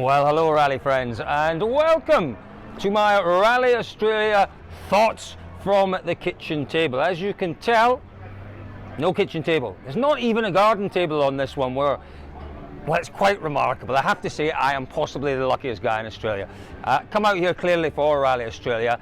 Well, hello rally friends, and welcome to my Rally Australia thoughts from the kitchen table. As you can tell, no kitchen table. There's not even a garden table on this one. Well, it's quite remarkable. I have to say I am possibly the luckiest guy in Australia. Come out here clearly for Rally Australia.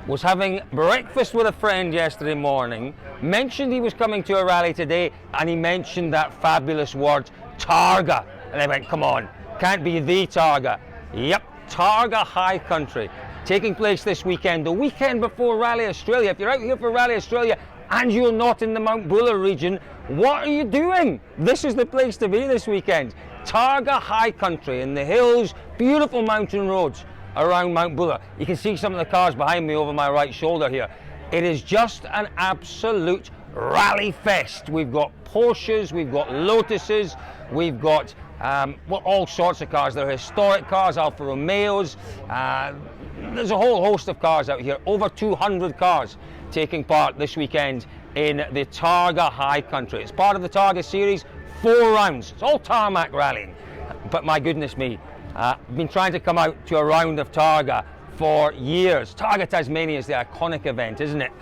Was having breakfast with a friend yesterday morning, mentioned he was coming to a rally today, and he mentioned that fabulous word, Targa. And I went, come on, can't be the Targa. Yep, Targa High Country, taking place this weekend, the weekend before Rally Australia. If you're out here for Rally Australia and you're not in the Mount Buller region, what are you doing? This is the place to be this weekend. Targa High Country in the hills, beautiful mountain roads around Mount Buller. You can see some of the cars behind me over my right shoulder here. It is just an absolute rally fest. We've got Porsches, we've got Lotuses, we've got all sorts of cars. There are historic cars, Alfa Romeos. There's a whole host of cars out here. Over 200 cars taking part this weekend in the Targa High Country. It's part of the Targa series, 4 rounds. It's all tarmac rallying. But my goodness me, I've been trying to come out to a round of Targa for years. Targa Tasmania is the iconic event, isn't it?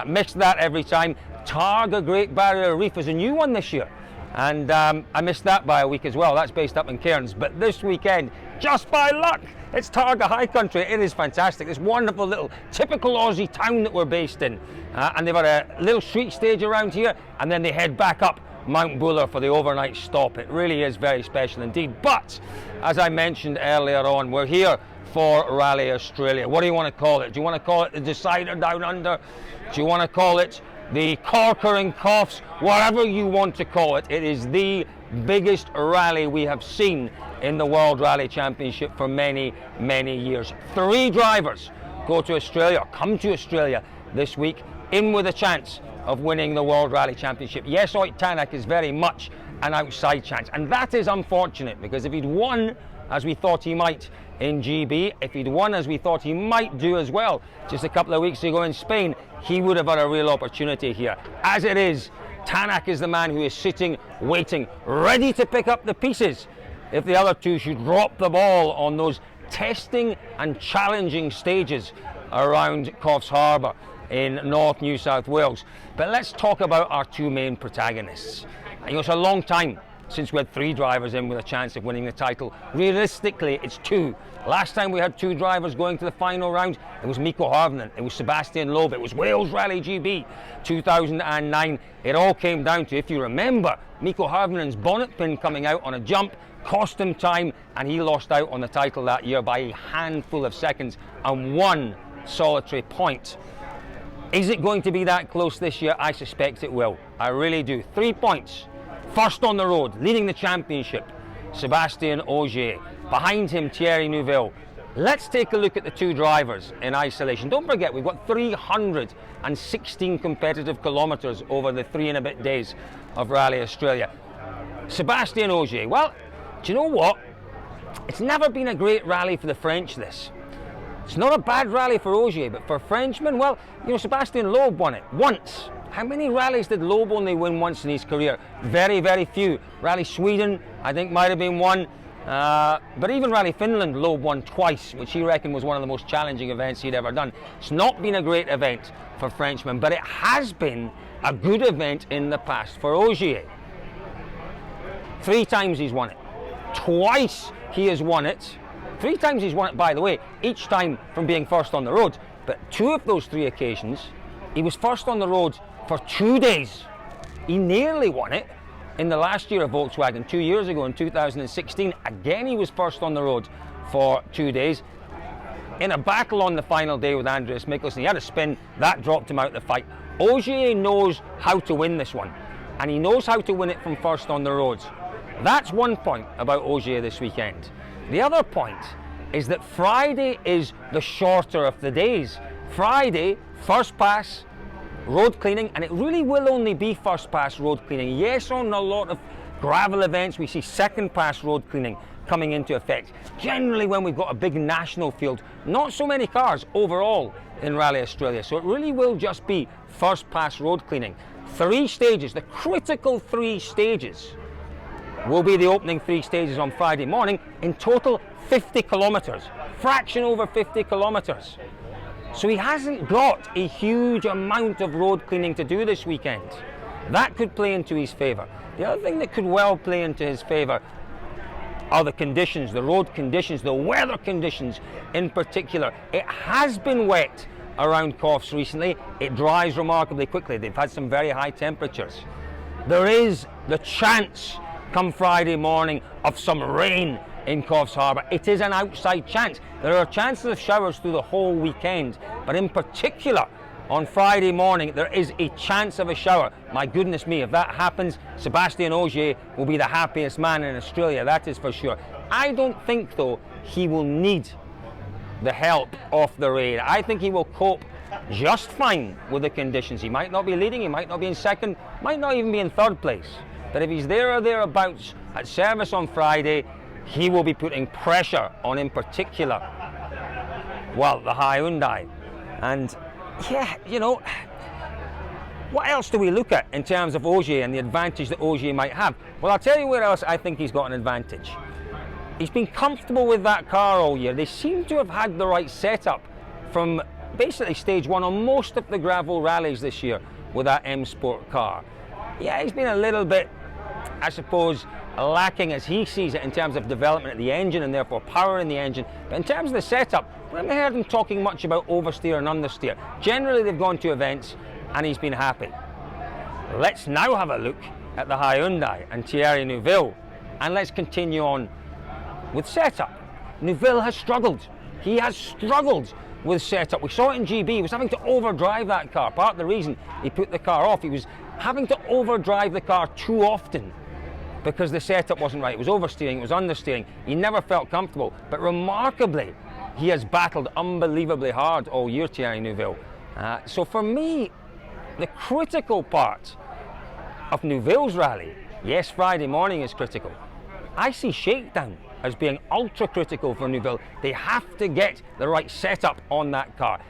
Missed that every time. Targa Great Barrier Reef is a new one this year, and I missed that by a week as well. That's based up in Cairns. But this weekend, just by luck, it's Targa High Country. It is fantastic. This wonderful little typical Aussie town that we're based in, and they've got a little street stage around here, and then they head back up Mount Buller for the overnight stop. It really is very special indeed. But as I mentioned earlier on, we're here for Rally Australia. What do you want to call it? Do you want to call it the Decider Down Under? Do you want to call it the Corker and Coffs? Whatever you want to call it, it is the biggest rally we have seen in the World Rally Championship for many, many years. 3 drivers go to Australia, or come to Australia this week, in with a chance of winning the World Rally Championship. Yes, Ott Tänak is very much an outside chance, and that is unfortunate, because if he'd won as we thought he might in GB, if he'd won as we thought he might do as well just a couple of weeks ago in Spain, he would have had a real opportunity here. As it is, Tänak is the man who is sitting, waiting, ready to pick up the pieces if the other two should drop the ball on those testing and challenging stages around Coffs Harbour in North New South Wales. But let's talk about our 2 main protagonists. You know, it's a long time since we had 3 drivers in with a chance of winning the title. Realistically, it's 2. Last time we had 2 drivers going to the final round, it was Mikko Harvinen, it was Sebastien Loeb, it was Wales Rally GB 2009. It all came down to, if you remember, Mikko Harvinen's bonnet pin coming out on a jump cost him time, and he lost out on the title that year by a handful of seconds and 1 solitary point. Is it going to be that close this year? I suspect it will. I really do. 3 points. First on the road, leading the championship, Sebastien Ogier. Behind him, Thierry Neuville. Let's take a look at the 2 drivers in isolation. Don't forget, we've got 316 competitive kilometres over the 3 and a bit days of Rally Australia. Sebastien Ogier, well, do you know what? It's never been a great rally for the French, this. It's not a bad rally for Ogier, but for Frenchmen, well, you know, Sebastien Loeb won it once. How many rallies did Loeb only win once in his career? Very, very few. Rally Sweden, I think, might have been one. But even Rally Finland, Loeb won twice, which he reckoned was one of the most challenging events he'd ever done. It's not been a great event for Frenchmen, but it has been a good event in the past for Ogier. 3 times he's won it. Twice he has won it. 3 times he's won it, by the way, each time from being first on the road. But 2 of those 3 occasions, he was first on the road for 2 days. He nearly won it in the last year of Volkswagen, 2 years ago in 2016. Again, he was first on the road for 2 days. In a battle on the final day with Andreas Mikkelsen, he had a spin, that dropped him out of the fight. Ogier knows how to win this one, and he knows how to win it from first on the roads. That's 1 point about Ogier this weekend. The other point is that Friday is the shorter of the days. Friday, first pass, road cleaning, and it really will only be first pass road cleaning. Yes, on a lot of gravel events we see second pass road cleaning coming into effect. Generally when we've got a big national field, not so many cars overall in Rally Australia, so it really will just be first pass road cleaning. 3 stages, the critical 3 stages will be the opening 3 stages on Friday morning. In total, 50 kilometres, fraction over 50 kilometres. So he hasn't got a huge amount of road cleaning to do this weekend. That could play into his favour. The other thing that could well play into his favour are the conditions, the road conditions, the weather conditions in particular. It has been wet around Coffs recently. It dries remarkably quickly. They've had some very high temperatures. There is the chance come Friday morning of some rain in Coffs Harbour. It is an outside chance. There are chances of showers through the whole weekend, but in particular on Friday morning there is a chance of a shower. My goodness me, if that happens, Sebastien Ogier will be the happiest man in Australia, that is for sure. I don't think though he will need the help of the rain. I think he will cope just fine with the conditions. He might not be leading, he might not be in second, might not even be in third place, but if he's there or thereabouts at service on Friday, he will be putting pressure on, in particular, well, the Hyundai. And yeah, you know, what else do we look at in terms of Ogier and the advantage that Ogier might have? Well, I'll tell you where else I think he's got an advantage. He's been comfortable with that car all year. They seem to have had the right setup from basically stage 1 on most of the gravel rallies this year with that M Sport car. Yeah, he's been a little bit, I suppose, lacking as he sees it in terms of development of the engine and therefore power in the engine. But in terms of the setup, we haven't heard him talking much about oversteer and understeer. Generally they've gone to events and he's been happy. Let's now have a look at the Hyundai and Thierry Neuville, and let's continue on with setup. Neuville has struggled. He has struggled with setup. We saw it in GB. He was having to overdrive that car. Part of the reason he put the car off, he was having to overdrive the car too often because the setup wasn't right. It was oversteering, it was understeering. He never felt comfortable. But remarkably, he has battled unbelievably hard all year, Thierry Neuville. So for me, the critical part of Neuville's rally, yes, Friday morning is critical. I see Shakedown as being ultra critical for Neuville. They have to get the right setup on that car.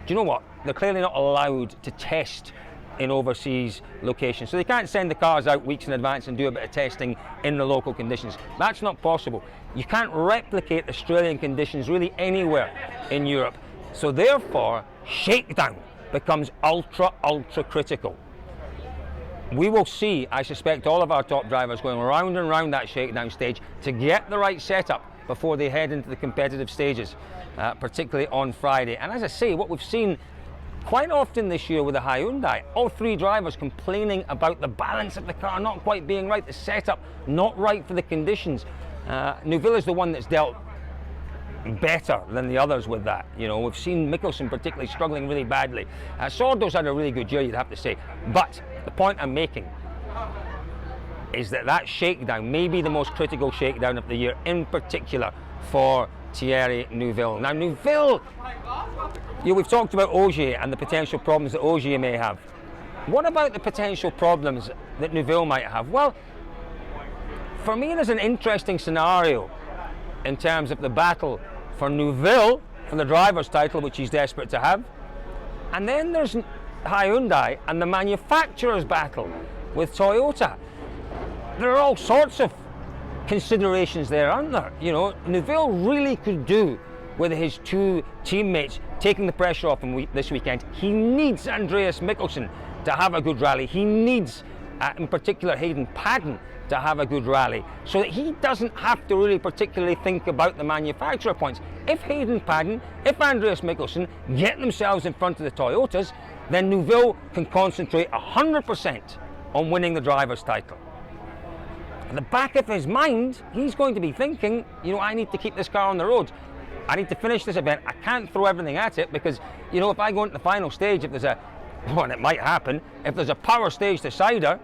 Do you know what? They're clearly not allowed to test in overseas locations, so they can't send the cars out weeks in advance and do a bit of testing in the local conditions. That's not possible. You can't replicate Australian conditions really anywhere in Europe, so therefore Shakedown becomes ultra critical. We will see, I suspect, all of our top drivers going round and round that Shakedown stage to get the right setup before they head into the competitive stages, particularly on Friday. And as I say, what we've seen quite often this year with the Hyundai, all 3 drivers complaining about the balance of the car not quite being right, the setup not right for the conditions. Neuville is the one that's dealt better than the others with that. You know, we've seen Mikkelsen particularly struggling really badly. Sordo's had a really good year, you'd have to say. But the point I'm making is that Shakedown may be the most critical shakedown of the year, in particular for Thierry Neuville. Now Neuville, we've talked about Ogier and the potential problems that Ogier may have. What about the potential problems that Neuville might have? Well, for me there's an interesting scenario in terms of the battle for Neuville for the driver's title, which he's desperate to have. And then there's Hyundai and the manufacturer's battle with Toyota. There are all sorts of considerations there, aren't there? You know, Neuville really could do with his 2 teammates taking the pressure off him this weekend. He needs Andreas Mikkelsen to have a good rally. He needs, in particular, Hayden Paddon to have a good rally, so that he doesn't have to really particularly think about the manufacturer points. If Hayden Paddon, if Andreas Mikkelsen get themselves in front of the Toyotas, then Neuville can concentrate 100% on winning the driver's title. At the back of his mind, he's going to be thinking, you know, I need to keep this car on the road. I need to finish this event. I can't throw everything at it because, you know, if I go into the final stage, if there's a, well, and it might happen, if there's a power stage decider,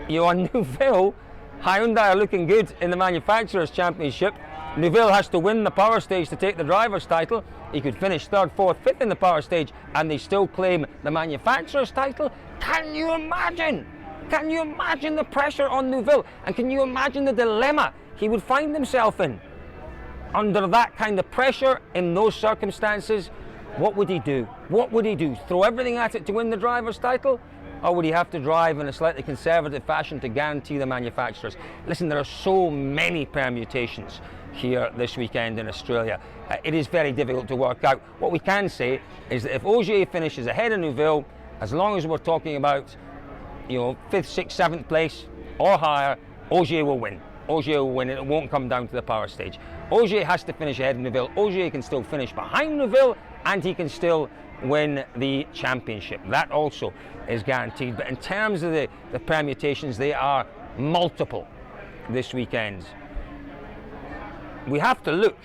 you know, on Neuville, Hyundai are looking good in the Manufacturers' Championship. Neuville has to win the power stage to take the driver's title. He could finish 3rd, 4th, 5th in the power stage and they still claim the Manufacturers' title. Can you imagine? Can you imagine the pressure on Neuville? And can you imagine the dilemma he would find himself in? Under that kind of pressure, in those circumstances, what would he do? What would he do? Throw everything at it to win the driver's title? Or would he have to drive in a slightly conservative fashion to guarantee the manufacturers? Listen, there are so many permutations here this weekend in Australia. It is very difficult to work out. What we can say is that if Ogier finishes ahead of Neuville, as long as we're talking about, 5th, 6th, 7th place or higher, Ogier will win. Ogier will win, and it won't come down to the power stage. Ogier has to finish ahead of Neuville. Ogier can still finish behind Neuville, and he can still win the championship. That also is guaranteed. But in terms of the permutations, they are multiple this weekend. We have to look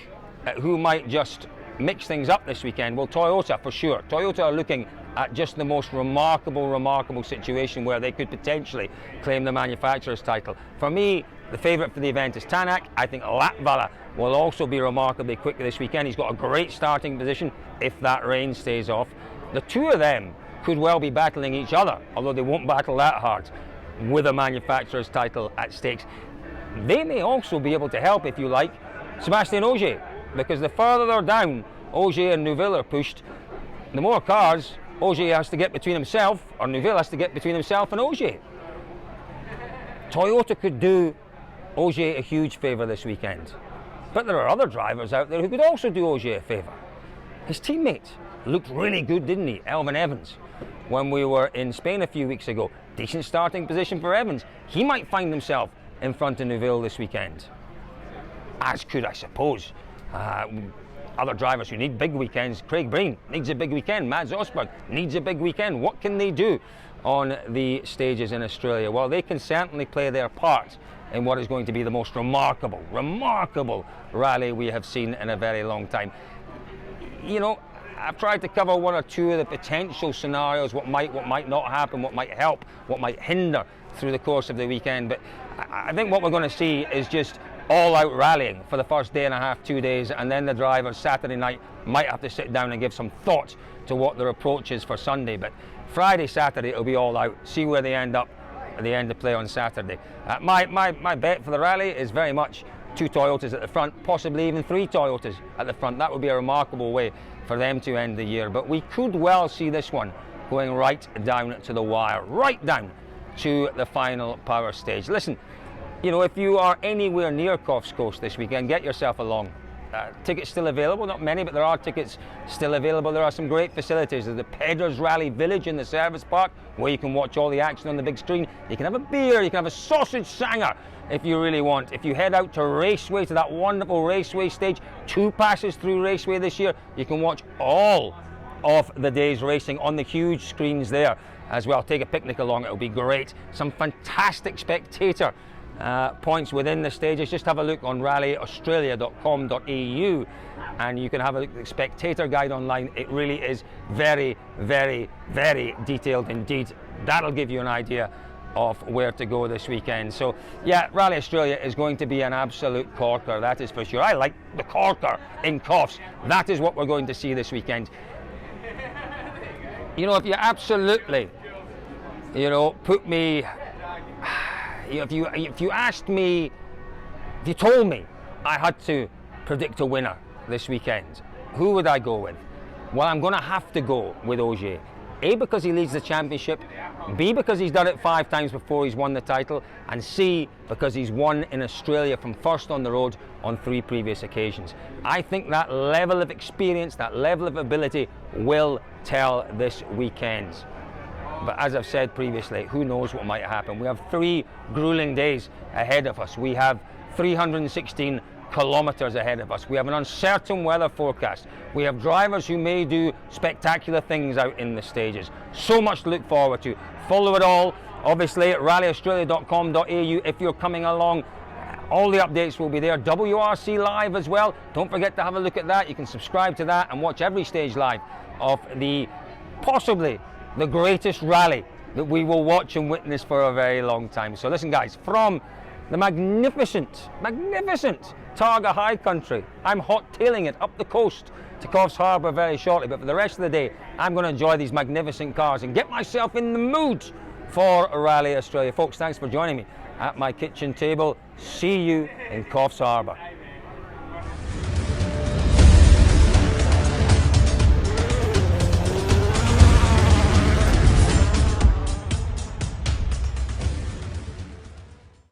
at who might just mix things up this weekend. Well, Toyota for sure. Toyota are looking at just the most remarkable situation where they could potentially claim the manufacturer's title. For me, the favourite for the event is Tanak. I think Latvala will also be remarkably quick this weekend. He's got a great starting position if that rain stays off. The two of them could well be battling each other, although they won't battle that hard, with a manufacturer's title at stakes. They may also be able to help, if you like, Sebastien Ogier, because the further they're down, Ogier and Neuville are pushed, the more cars Ogier has to get between himself, or Neuville has to get between himself and Ogier. Toyota could do Ogier a huge favour this weekend. But there are other drivers out there who could also do Ogier a favour. His teammate looked really good, didn't he? Elvin Evans, when we were in Spain a few weeks ago. Decent starting position for Evans. He might find himself in front of Neuville this weekend. As could, I suppose, other drivers who need big weekends. Craig Breen needs a big weekend. Mads Osberg needs a big weekend. What can they do on the stages in Australia? Well, they can certainly play their part in what is going to be the most remarkable rally we have seen in a very long time. I've tried to cover one or two of the potential scenarios, what might not happen, what might help, what might hinder through the course of the weekend. But I think what we're going to see is just all-out rallying for the first day and a half, 2 days, and then the drivers Saturday night might have to sit down and give some thought to what their approach is for Sunday. But Friday, Saturday, it'll be all out. See where they end up at the end of play on Saturday. My bet for the rally is very much 2 Toyotas at the front, possibly even 3 Toyotas at the front. That would be a remarkable way for them to end the year. But we could well see this one going right down to the wire, right down to the final power stage. Listen, if you are anywhere near Coffs Coast this weekend, get yourself along. Tickets still available, not many, but there are tickets still available. There are some great facilities. There's the Pedros Rally Village in the service park, where you can watch all the action on the big screen. You can have a beer, you can have a sausage sanger if you really want. If you head out to Raceway, to that wonderful Raceway stage, 2 passes through Raceway this year, you can watch all of the day's racing on the huge screens there as well. Take a picnic along, it'll be great. Some fantastic spectator points within the stages. Just have a look on rallyaustralia.com.au and you can have a look at the spectator guide online. It really is very detailed indeed. That'll give you an idea of where to go this weekend. So yeah, Rally Australia is going to be an absolute corker, that is for sure. I like the corker in Coffs. That is what we're going to see this weekend. If you absolutely put me, if you asked me, if you told me I had to predict a winner this weekend, who would I go with? Well, I'm going to have to go with Ogier. A, because he leads the championship, B, because he's done it 5 times before he's won the title, and C, because he's won in Australia from first on the road on 3 previous occasions. I think that level of experience, that level of ability will tell this weekend. But as I've said previously, who knows what might happen. We have 3 grueling days ahead of us. We have 316 kilometres ahead of us. We have an uncertain weather forecast. We have drivers who may do spectacular things out in the stages. So much to look forward to. Follow it all, obviously, at rallyaustralia.com.au if you're coming along. All the updates will be there. WRC Live as well. Don't forget to have a look at that. You can subscribe to that and watch every stage live of possibly the greatest rally that we will watch and witness for a very long time. So listen guys, from the magnificent Targa High Country, I'm hot-tailing it up the coast to Coffs Harbour very shortly, but for the rest of the day I'm going to enjoy these magnificent cars and get myself in the mood for Rally Australia. Folks, thanks for joining me at my kitchen table. See you in Coffs Harbour.